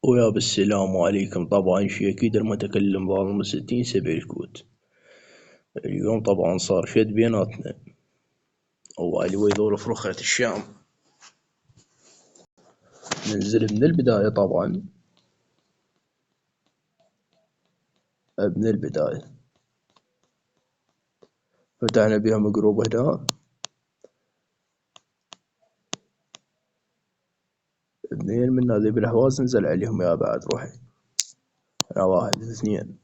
ويا بالسلام عليكم. طبعا شي أكيد المتكلم ظالم 60 سبع الكوت. اليوم طبعا صار شد بيناتنا، أولي ويذول فرخة الشام. ننزل من البداية طبعا، من البداية فتحنا بيهم جروب هنا، اثنين من هذي بالحواس نزل عليهم يا بعد روحي. أنا واحد اثنين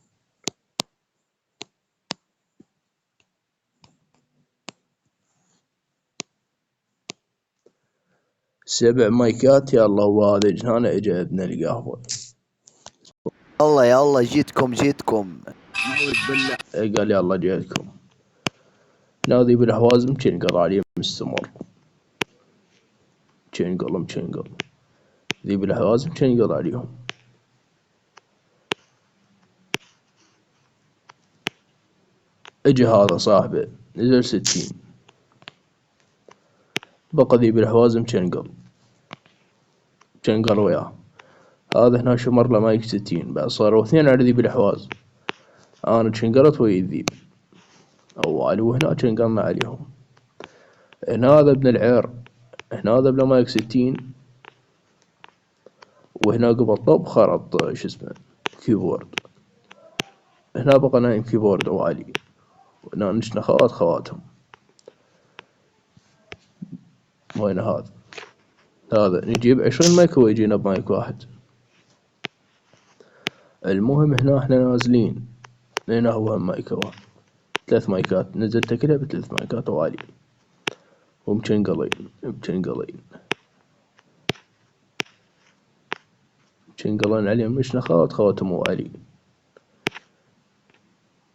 7 مايكات. يلا وهذا هنا اجا ابن القهوة. الله يلا جيتكم قال يلا جيتكم. نادي بالحوازم تشنقل عليه مستمر، تشنقل ذي بالحوازم تشنقل عليهم. اجى هذا صاحبه نزل 60، بقى ذي بالحوازم تشنقل وياه. هذا هنا شمر له مايك 60، بعد صاروا اثنين على ذي بالحواز. انا تشنقلت ويا الذيب اول، وهنا تشنقلنا عليهم. هنا هذا ابن العير، هنا هذا بلا مايك 60، وهنا قبل طب خرط شو اسمه كيبورد. هنا بقى نايم كيبورد عوالي، وهنا نشنا خواتهم. وين هذا نجيب 20 مايك ويجينا بمايك واحد. المهم هنا احنا نازلين، هنا هو مايك واحد، 3 مايكات نزلت كلها ب3 مايكات عوالي، ومشنقلين عليهم. مشنا خواتهم وعلي.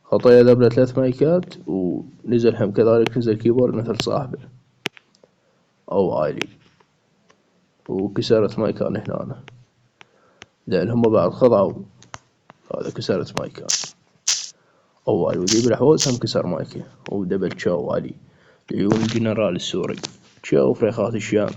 خطية ذبلة 3 مايكات، ونزل هم كذلك نزل كيبورد مثل صاحبه أو عالي، وكسرت مايكان هنا، لأن هم بعد خضعوا. هذا كسرت مايكان أول، وذي بالحوز هم كسر مايكه، ودبل تشاو علي، عيون الجنرال السوري تشاو فريخات الشام.